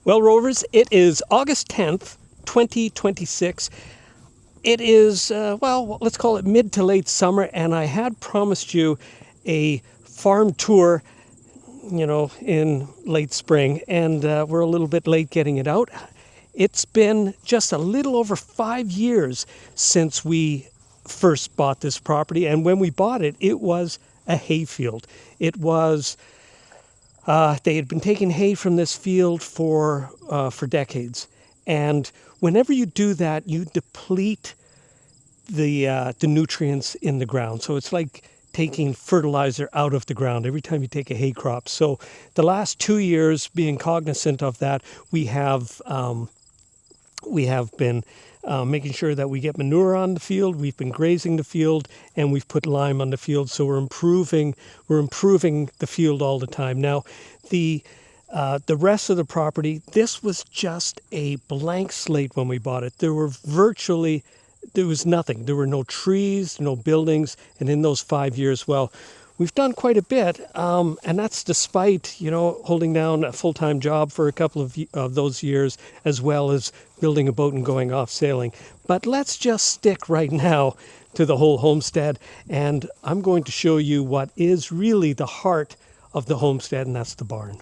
Well, Rovers, it is August 10th, 2026. It is, well, let's call it mid to late summer, and I had promised you a farm tour, in late spring, and we're a little bit late getting it out. It's been just a little over 5 years since we first bought this property, and when we bought it, it was a hayfield. It was they had been taking hay from this field for decades, and whenever you do that, you deplete the nutrients in the ground. So it's like taking fertilizer out of the ground every time you take a hay crop. So the last 2 years, being cognizant of that, we have been making sure that we get manure on the field. We've been grazing the field, and we've put lime on the field. So we're improving the field all the time. Now, the rest of the property, this was just a blank slate when we bought it. There was nothing. There were no trees, no buildings, and in those 5 years, well, we've done quite a bit, and that's despite, holding down a full-time job for a couple of those years, as well as building a boat and going off sailing. But let's just stick right now to the whole homestead, and I'm going to show you what is really the heart of the homestead, and that's the barn.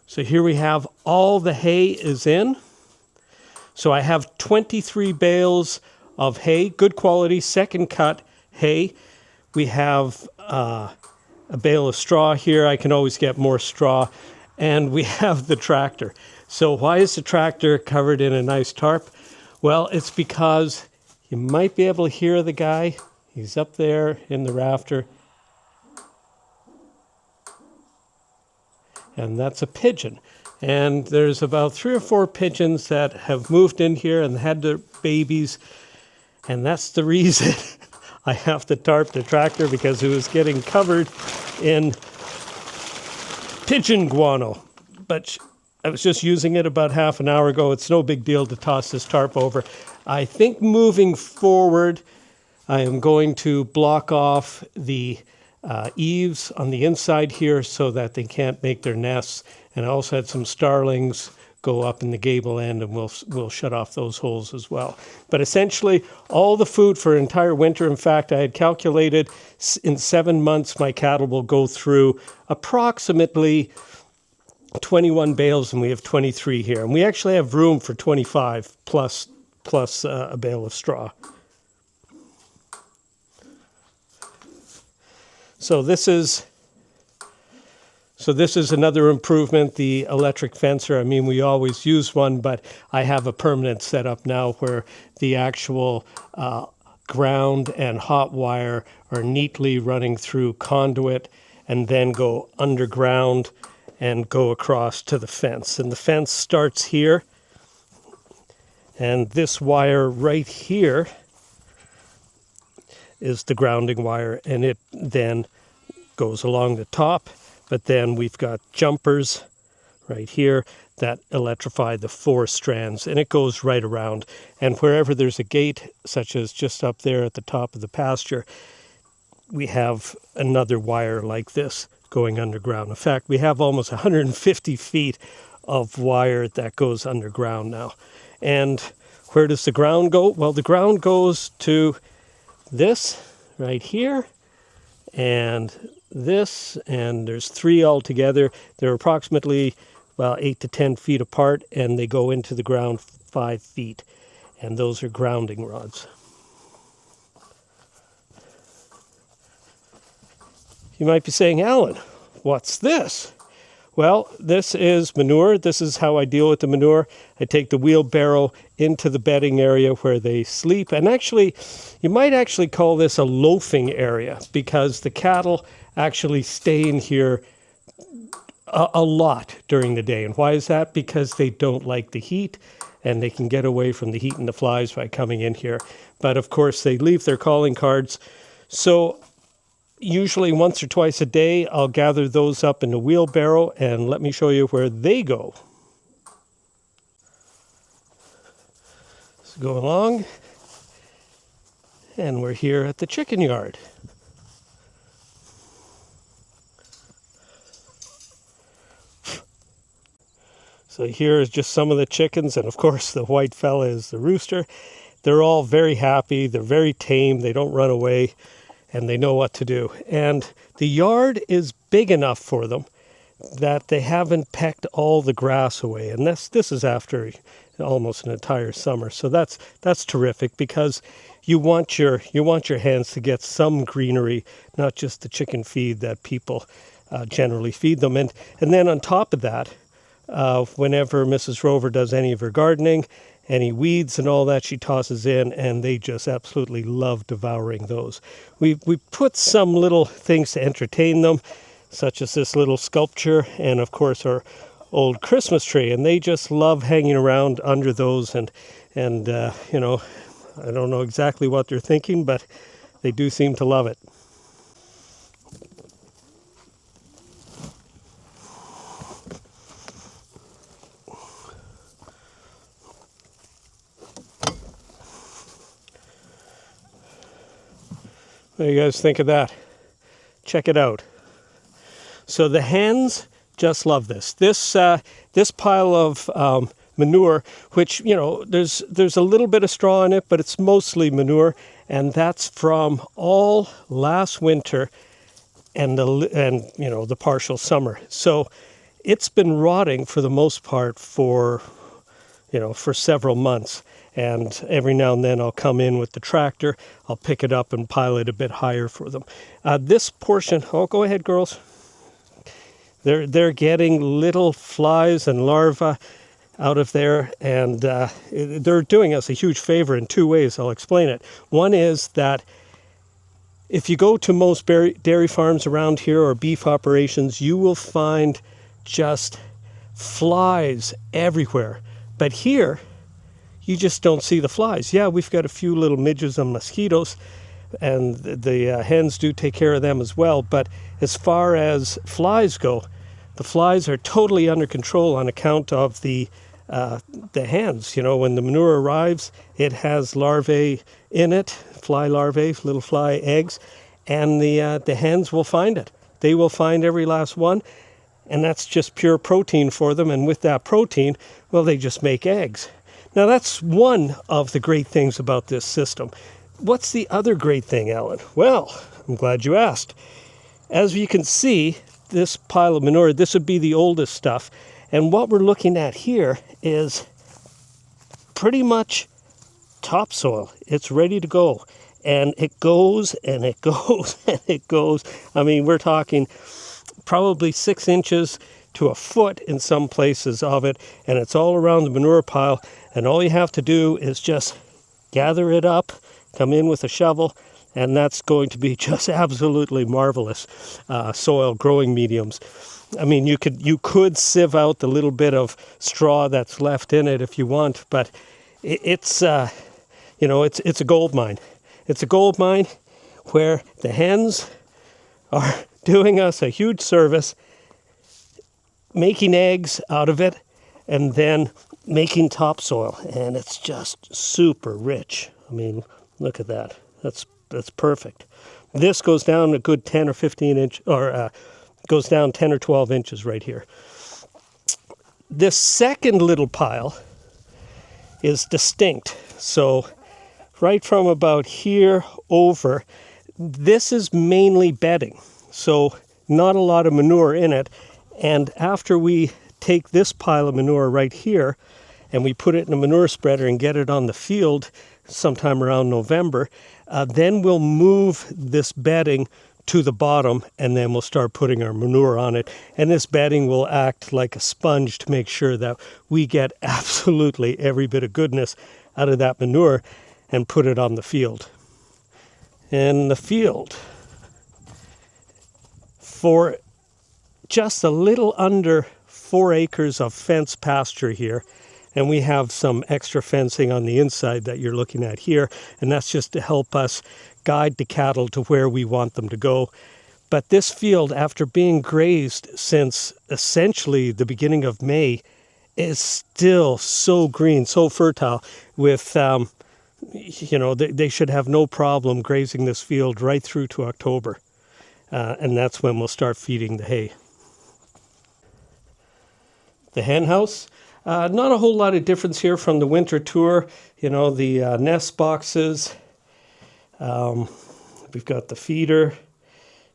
So here we have all the hay is in. So I have 23 bales of hay, good quality, second cut hay. We have a bale of straw here. I can always get more straw. And we have the tractor. So why is the tractor covered in a nice tarp? Well, it's because you might be able to hear the guy. He's up there in the rafter. And that's a pigeon. And there's about 3 or 4 pigeons that have moved in here and had their babies. And that's the reason I have to tarp the tractor, because it was getting covered in pigeon guano. But I was just using it about half an hour ago. It's no big deal to toss this tarp over. I think moving forward, I am going to block off the eaves on the inside here so that they can't make their nests. And I also had some starlings go up in the gable end, and we'll shut off those holes as well. But essentially, all the food for an entire winter. In fact, I had calculated in 7 months my cattle will go through approximately 21 bales, and we have 23 here. And we actually have room for 25 plus a bale of straw. So this is another improvement, the electric fencer. I mean, we always use one, but I have a permanent setup now where the actual ground and hot wire are neatly running through conduit and then go underground and go across to the fence. And the fence starts here, and this wire right here is the grounding wire, and it then goes along the top. But then we've got jumpers right here that electrify the 4 strands, and it goes right around. And wherever there's a gate, such as just up there at the top of the pasture, we have another wire like this going underground. In fact, we have almost 150 feet of wire that goes underground now. And where does the ground go? Well, the ground goes to this right here, and this, and there's 3 altogether. They're approximately 8 to 10 feet apart, and they go into the ground 5 feet, and those are grounding rods. You might be saying, Alan, what's this? Well, this is manure. This is how I deal with the manure. I take the wheelbarrow into the bedding area where they sleep, and actually, you might actually call this a loafing area, because the cattle actually stay in here a lot during the day. And why is that? Because they don't like the heat, and they can get away from the heat and the flies by coming in here. But of course, they leave their calling cards. So usually once or twice a day, I'll gather those up in the wheelbarrow, and let me show you where they go. So go along, and we're here at the chicken yard. So here is just some of the chickens, and of course the white fella is the rooster. They're all very happy, they're very tame, they don't run away, and they know what to do. And the yard is big enough for them that they haven't pecked all the grass away. And this is after almost an entire summer. So that's terrific, because you want your hens to get some greenery, not just the chicken feed that people generally feed them. And then on top of that, whenever Mrs. Rover does any of her gardening, any weeds and all that, she tosses in, and they just absolutely love devouring those. We put some little things to entertain them, such as this little sculpture, and of course our old Christmas tree, and they just love hanging around under those. And you know, I don't know exactly what they're thinking, but they do seem to love it. What do you guys think of that? Check it out. So the hens just love this. This pile of manure, which, you know, there's a little bit of straw in it, but it's mostly manure, and that's from all last winter and you know, the partial summer. So it's been rotting for the most part for several months. And every now and then I'll come in with the tractor, I'll pick it up and pile it a bit higher for them. This portion, oh, go ahead, girls. They're getting little flies and larvae out of there, and they're doing us a huge favor in two ways. I'll explain it. One is that if you go to most dairy farms around here or beef operations, you will find just flies everywhere. But here, you just don't see the flies. Yeah, we've got a few little midges and mosquitoes, and the hens do take care of them as well. But as far as flies go, the flies are totally under control on account of the hens. You know, when the manure arrives, it has larvae in it, fly larvae, little fly eggs, and the hens will find it. They will find every last one, and that's just pure protein for them. And with that protein, well, they just make eggs. Now, that's one of the great things about this system. What's the other great thing, Alan? Well, I'm glad you asked. As you can see, this pile of manure, this would be the oldest stuff. And what we're looking at here is pretty much topsoil. It's ready to go. And it goes and it goes and it goes. I mean, we're talking probably 6 inches to a foot in some places of it, and it's all around the manure pile. And all you have to do is just gather it up, come in with a shovel, and that's going to be just absolutely marvelous soil growing mediums. I mean, you could sieve out the little bit of straw that's left in it if you want, but it's a gold mine. It's a gold mine where the hens are doing us a huge service, making eggs out of it, and then making topsoil, and it's just super rich. I mean, look at that. That's perfect. This goes down a good 10 or 15 inch, or goes down 10 or 12 inches right here. This second little pile is distinct. So right from about here over, this is mainly bedding. So not a lot of manure in it. And after we take this pile of manure right here and we put it in a manure spreader and get it on the field sometime around November, then we'll move this bedding to the bottom, and then we'll start putting our manure on it. And this bedding will act like a sponge to make sure that we get absolutely every bit of goodness out of that manure and put it on the field. And the field, for just a little under 4 acres of fenced pasture here, and we have some extra fencing on the inside that you're looking at here, and that's just to help us guide the cattle to where we want them to go. But this field, after being grazed since essentially the beginning of May, is still so green, so fertile. With they should have no problem grazing this field right through to October, and that's when we'll start feeding the hay. the hen house. Not a whole lot of difference here from the winter tour. You know, the nest boxes. We've got the feeder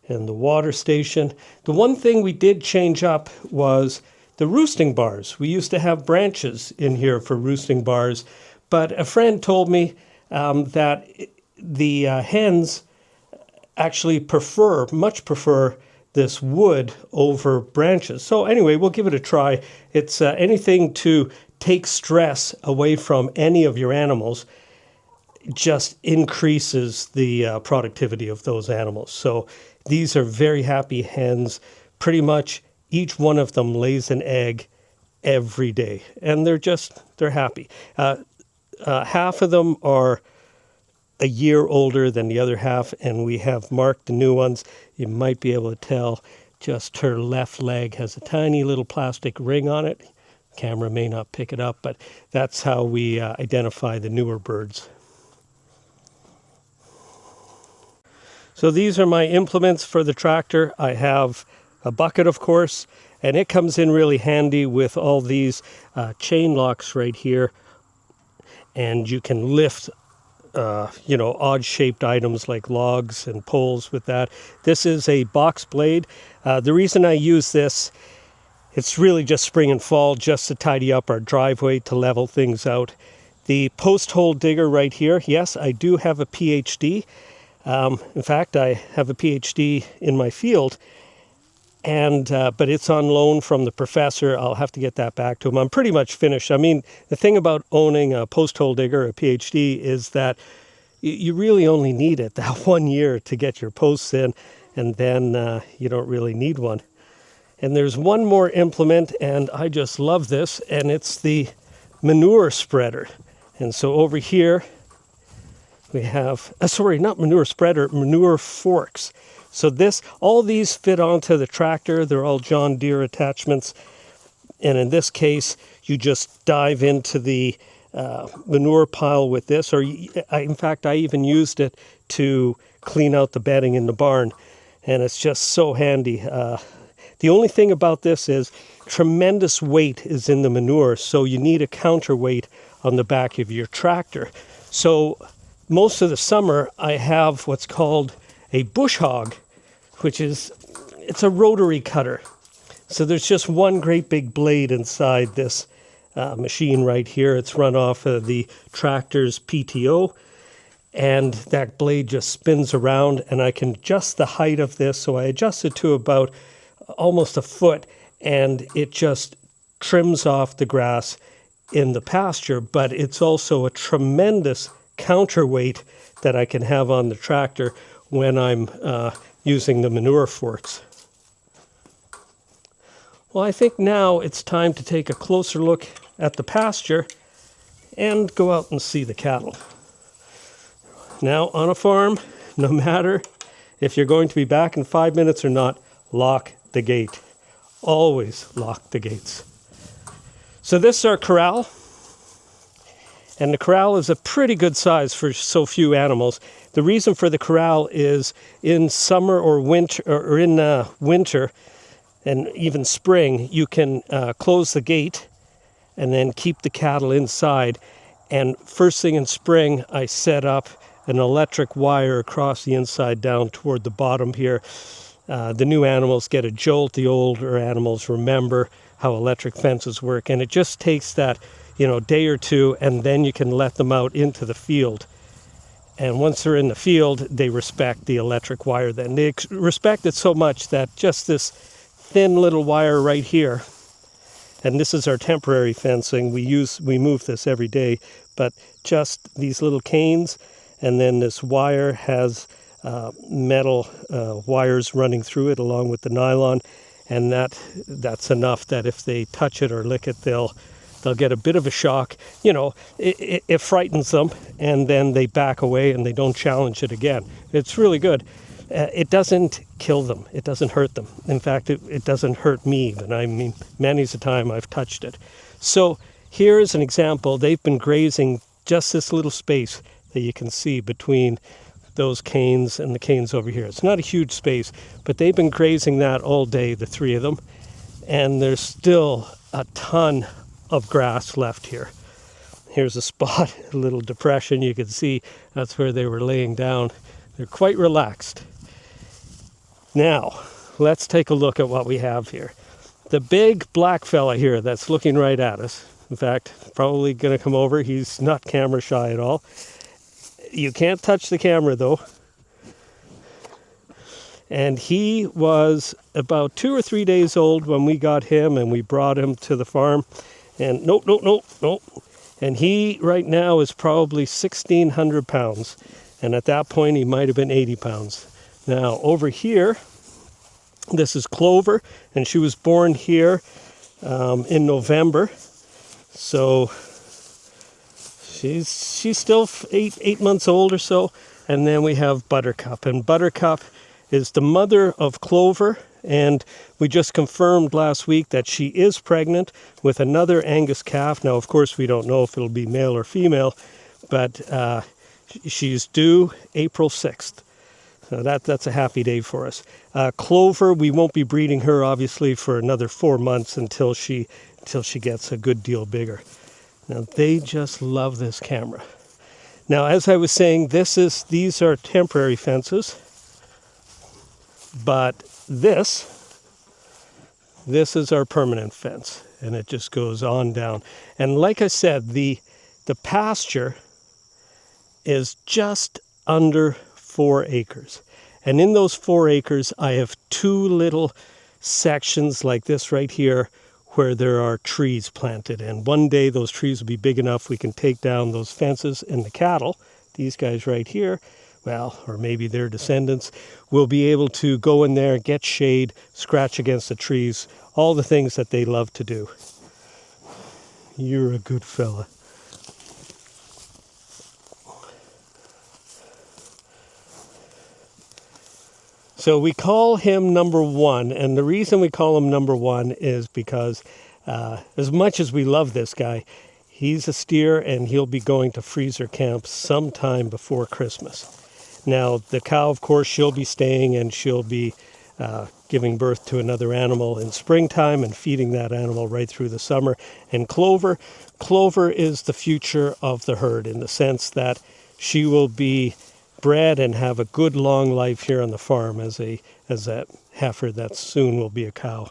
and the water station. The one thing we did change up was the roosting bars. We used to have branches in here for roosting bars, but a friend told me that the hens actually much prefer this wood over branches. So anyway, we'll give it a try. It's anything to take stress away from any of your animals, just increases the productivity of those animals. So these are very happy hens. Pretty much each one of them lays an egg every day, and they're happy. Half of them are a year older than the other half, and we have marked the new ones. You might be able to tell just her left leg has a tiny little plastic ring on it. Camera may not pick it up, but that's how we identify the newer birds. So these are my implements for the tractor. I have a bucket, of course, and it comes in really handy with all these chain locks right here, and you can lift odd-shaped items like logs and poles with that. This is a box blade. The reason I use this, it's really just spring and fall, just to tidy up our driveway, to level things out. The post hole digger right here, yes, I do have a PhD. In fact, I have a PhD in my field, but it's on loan from the professor. I'll have to get that back to him. I'm pretty much finished. I mean, the thing about owning a post hole digger, a PhD, is that you really only need it that 1 year to get your posts in, and then you don't really need one. And there's one more implement, and I just love this, and it's the manure spreader. And so over here we have, not manure spreader, manure forks. So all these fit onto the tractor. They're all John Deere attachments. And in this case, you just dive into the manure pile with this. In fact, I even used it to clean out the bedding in the barn. And it's just so handy. The only thing about this is tremendous weight is in the manure. So you need a counterweight on the back of your tractor. So most of the summer, I have what's called a bush hog, it's a rotary cutter. So there's just one great big blade inside this machine right here. It's run off of the tractor's PTO, and that blade just spins around, and I can adjust the height of this. So I adjust it to about almost a foot, and it just trims off the grass in the pasture, but it's also a tremendous counterweight that I can have on the tractor when I'm using the manure forks. Well, I think now it's time to take a closer look at the pasture and go out and see the cattle. Now, on a farm, no matter if you're going to be back in 5 minutes or not, lock the gate. Always lock the gates. So this is our corral. And the corral is a pretty good size for so few animals. The reason for the corral is in summer or winter, or in winter and even spring, you can close the gate and then keep the cattle inside. And first thing in spring, I set up an electric wire across the inside down toward the bottom here. The new animals get a jolt. The older animals remember how electric fences work. And it just takes that day or two, and then you can let them out into the field. And once they're in the field, they respect the electric wire then. They respect it so much that just this thin little wire right here, and this is our temporary fencing, we move this every day, but just these little canes, and then this wire has metal wires running through it along with the nylon, and that's enough that if they touch it or lick it, they'll get a bit of a shock. It frightens them, and then they back away and they don't challenge it again. It's really good. It doesn't kill them. It doesn't hurt them. In fact, it doesn't hurt me even. I mean, many's the time I've touched it. So here's an example. They've been grazing just this little space that you can see between those canes and the canes over here. It's not a huge space, but they've been grazing that all day, the three of them. And there's still a ton of grass left here. Here's a spot, a little depression. You can see that's where they were laying down. They're quite relaxed. Now, let's take a look at what we have here. The big black fella here that's looking right at us. In fact, probably going to come over. He's not camera shy at all. You can't touch the camera though. And he was about 2 or 3 days old when we got him and we brought him to the farm. And nope. And he right now is probably 1,600 pounds. And at that point, he might have been 80 pounds. Now, over here, this is Clover, and she was born here in November. So she's still eight months old or so. And then we have Buttercup. And Buttercup is the mother of Clover. And we just confirmed last week that she is pregnant with another Angus calf. Now, of course, we don't know if it'll be male or female, but she's due April 6th. So that's a happy day for us. Clover, we won't be breeding her, obviously, for another 4 months until she gets a good deal bigger. Now, they just love this camera. Now, as I was saying, these are temporary fences, but this is our permanent fence, and it just goes on down. And like I said, the pasture is just under 4 acres. And in those 4 acres, I have 2 little sections like this right here where there are trees planted. And one day those trees will be big enough we can take down those fences, and the cattle, these guys right here, well, or maybe their descendants, will be able to go in there, get shade, scratch against the trees, all the things that they love to do. You're a good fella. So we call him number 1, and the reason we call him number 1 is because as much as we love this guy, he's a steer and he'll be going to freezer camp sometime before Christmas. Now, the cow, of course, she'll be staying and she'll be giving birth to another animal in springtime and feeding that animal right through the summer. And Clover is the future of the herd in the sense that she will be bred and have a good long life here on the farm as a heifer that soon will be a cow.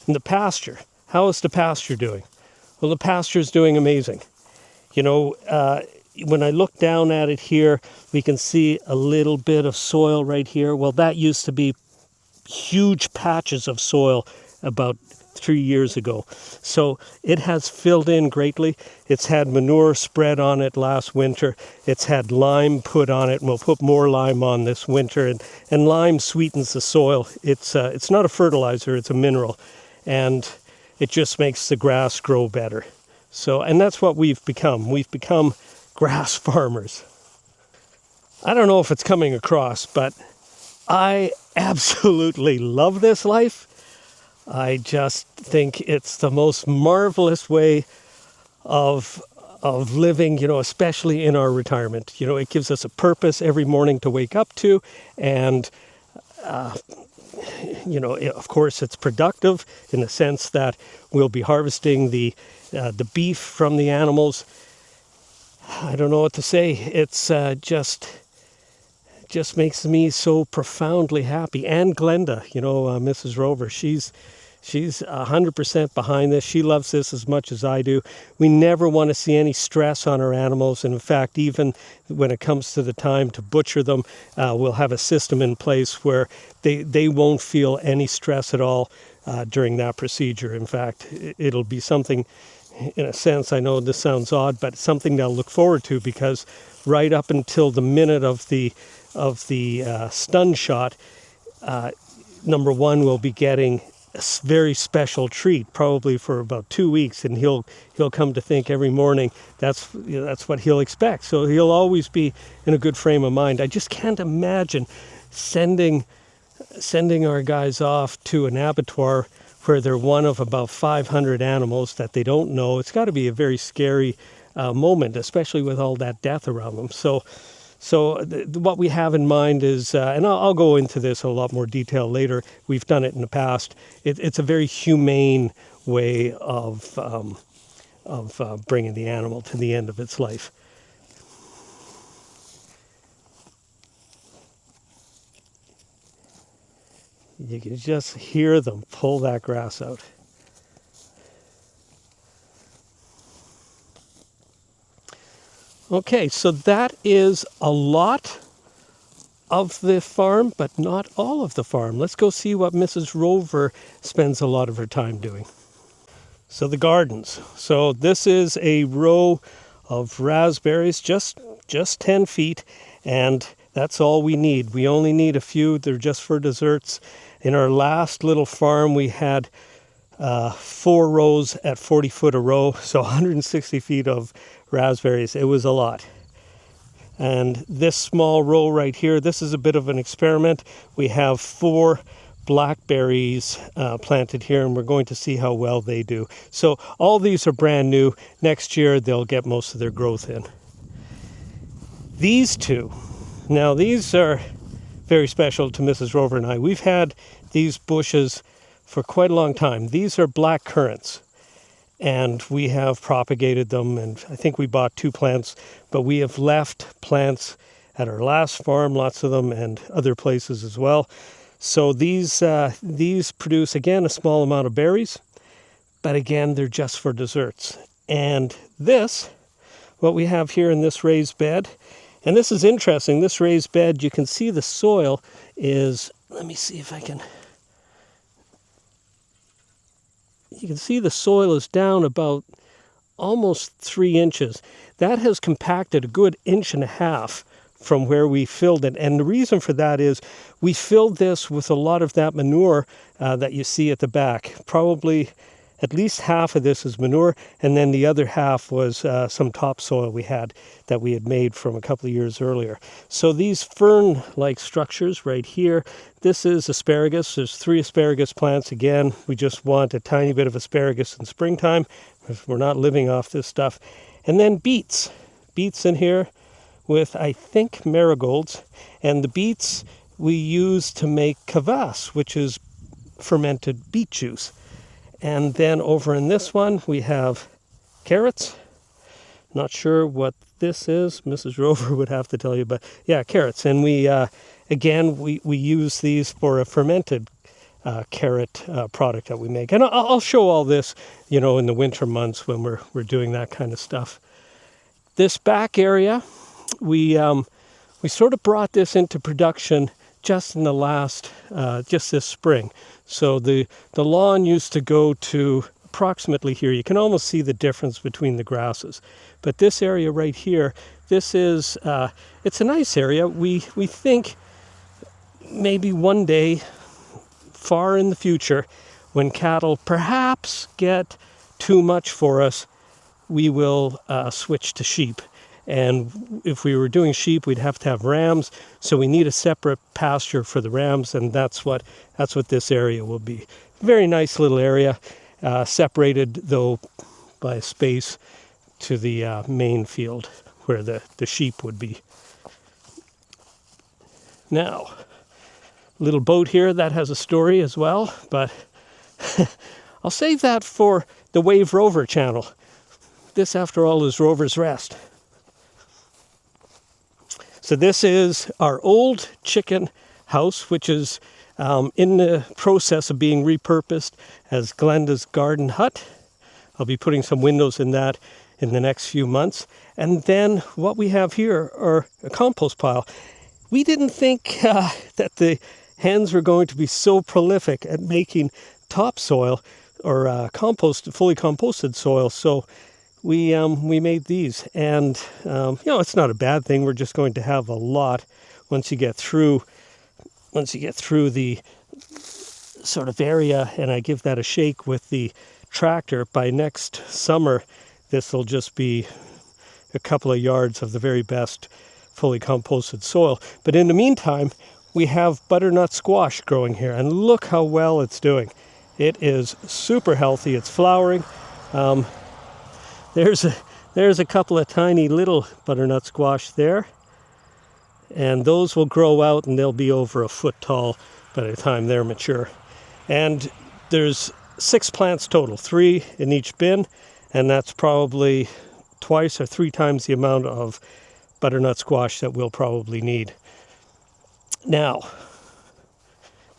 And the pasture, how is the pasture doing? Well, the pasture is doing amazing. You know, when I look down at it here, we can see a little bit of soil right here. Well, that used to be huge patches of soil about 3 years ago. So it has filled in greatly. It's had manure spread on it last winter. It's had lime put on it, and we'll put more lime on this winter. And lime sweetens the soil. It's not a fertilizer, it's a mineral. And it just makes the grass grow better. So, and that's what we've become. We've become grass farmers. I don't know if it's coming across, but I absolutely love this life. I just think it's the most marvelous way of living, you know, especially in our retirement. You know, it gives us a purpose every morning to wake up to, and you know, of course, it's productive in the sense that we'll be harvesting the beef from the animals. I don't know what to say. It's just makes me so profoundly happy. And Glenda, you know, Mrs. Rover, she's 100% behind this. She loves this as much as I do. We never want to see any stress on our animals. And in fact, even when it comes to the time to butcher them, we'll have a system in place where they won't feel any stress at all during that procedure. In fact, it'll be something, in a sense, I know this sounds odd, but something they'll look forward to, because right up until the minute of the stun shot, number 1 will be getting a very special treat, probably for about 2 weeks, and he'll come to think every morning that's what he'll expect. So he'll always be in a good frame of mind. I just can't imagine sending our guys off to an abattoir where they're one of about 500 animals that they don't know. It's got to be a very scary moment, especially with all that death around them. So So what we have in mind is, and I'll go into this in a lot more detail later. We've done it in the past. It's a very humane way of bringing the animal to the end of its life. You can just hear them pull that grass out. Okay, so that is a lot of the farm, but not all of the farm. Let's go see what Mrs. Rover spends a lot of her time doing. So the gardens. So this is a row of raspberries, just 10 feet, and that's all we need. We only need a few. They're just for desserts. In our last little farm, we had 4 rows at 40 foot a row, so 160 feet of raspberries. It was a lot. And this small row right here, this is a bit of an experiment. We have 4 blackberries planted here, and we're going to see how well they do. So all these are brand new. Next year, they'll get most of their growth in. These two, now these are very special to Mrs. Rover and I. We've had these bushes for quite a long time. These are black currants, and we have propagated them, and I think we bought 2 plants, but we have left plants at our last farm, lots of them, and other places as well. So these produce, again, a small amount of berries, but again, they're just for desserts. And this, what we have here in this raised bed, and this is interesting, this raised bed, you can see the soil is, let me see if I can, you can see the soil is down about almost 3 inches. That has compacted a good 1.5 inches from where we filled it. And the reason for that is we filled this with a lot of that manure that you see at the back. Probably at least half of this is manure, and then the other half was some topsoil we had made from a couple of years earlier. So these fern-like structures right here, this is asparagus. There's 3 asparagus plants. Again, we just want a tiny bit of asparagus in springtime. We're not living off this stuff. And then beets. Beets in here with, I think, marigolds. And the beets we use to make kvass, which is fermented beet juice. And then over in this one, we have carrots. Not sure what this is. Mrs. Rover would have to tell you, but yeah, carrots. And we, again, we use these for a fermented carrot product that we make. And I'll show all this, in the winter months when we're doing that kind of stuff. This back area, we sort of brought this into production just in the last, just this spring. So the lawn used to go to approximately here. You can almost see the difference between the grasses. But this area right here, this is, it's a nice area. We think maybe one day, far in the future, when cattle perhaps get too much for us, we will switch to sheep. And if we were doing sheep, we'd have to have rams. So we need a separate pasture for the rams, and that's what this area will be. Very nice little area, separated though by a space to the main field where the sheep would be. Now, little boat here that has a story as well, but I'll save that for the Wave Rover channel. This, after all, is Rover's Rest. So this is our old chicken house, which is in the process of being repurposed as Glenda's garden hut. I'll be putting some windows in that in the next few months. And then what we have here are a compost pile. We didn't think that the hens were going to be so prolific at making topsoil or fully composted soil. So we made these, and it's not a bad thing. We're just going to have a lot once you get through the sort of area, and I give that a shake with the tractor. By next summer, this will just be a couple of yards of the very best fully composted soil. But in the meantime, we have butternut squash growing here, and look how well it's doing. It is super healthy. It's flowering. There's a couple of tiny little butternut squash there. And those will grow out and they'll be over a foot tall by the time they're mature. And there's 6 plants total, 3 in each bin, and that's probably twice or 3 times the amount of butternut squash that we'll probably need. Now,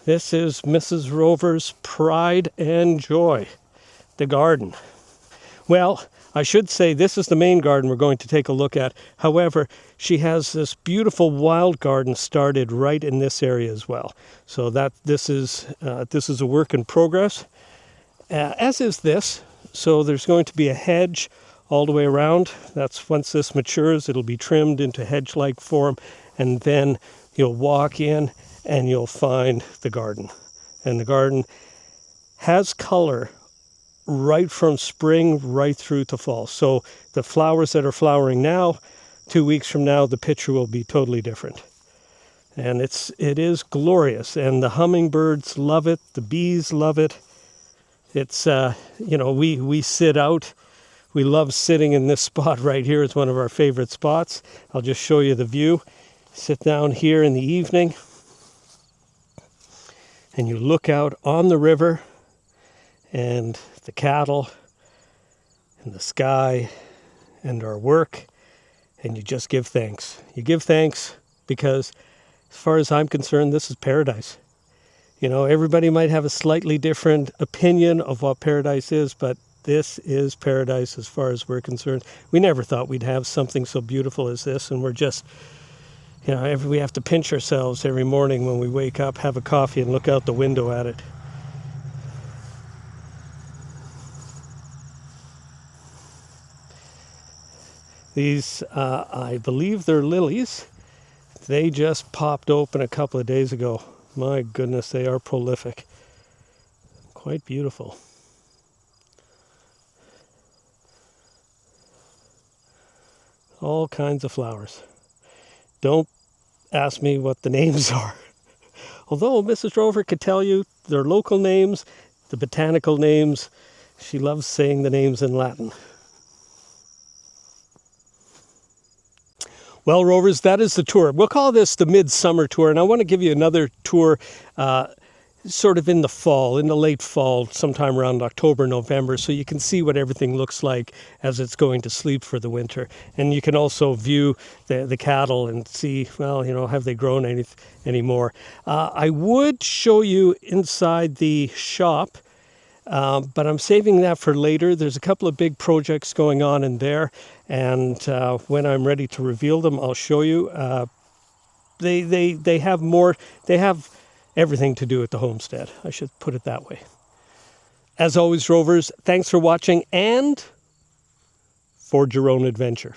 this is Mrs. Rover's pride and joy, the garden. Well, I should say this is the main garden we're going to take a look at. However, she has this beautiful wild garden started right in this area as well. So that this is a work in progress, as is this. So there's going to be a hedge all the way around. That's once this matures, it'll be trimmed into hedge-like form, and then you'll walk in and you'll find the garden. And the garden has color right from spring right through to fall. So the flowers that are flowering now, 2 weeks from now, the picture will be totally different. And it is glorious. And the hummingbirds love it. The bees love it. It's, we sit out. We love sitting in this spot right here. It's one of our favorite spots. I'll just show you the view. Sit down here in the evening and you look out on the river and the cattle and the sky and our work, and you just give thanks. You give thanks because, as far as I'm concerned, this is paradise. Everybody might have a slightly different opinion of what paradise is, but this is paradise as far as we're concerned. We never thought we'd have something so beautiful as this, and we're just, we have to pinch ourselves every morning when we wake up, have a coffee, and look out the window at it. These, I believe they're lilies. They just popped open a couple of days ago. My goodness, they are prolific. Quite beautiful. All kinds of flowers. Don't ask me what the names are. Although Mrs. Rover could tell you their local names, the botanical names. She loves saying the names in Latin. Well, Rovers, that is the tour. We'll call this the Midsummer tour, and I want to give you another tour sort of in the fall, in the late fall, sometime around October, November, so you can see what everything looks like as it's going to sleep for the winter. And you can also view the cattle and see, have they grown any more. I would show you inside the shop, but I'm saving that for later. There's a couple of big projects going on in there, and when I'm ready to reveal them, I'll show you. They have more. They have everything to do with the homestead. I should put it that way. As always, Rovers, thanks for watching, and forge your own adventure.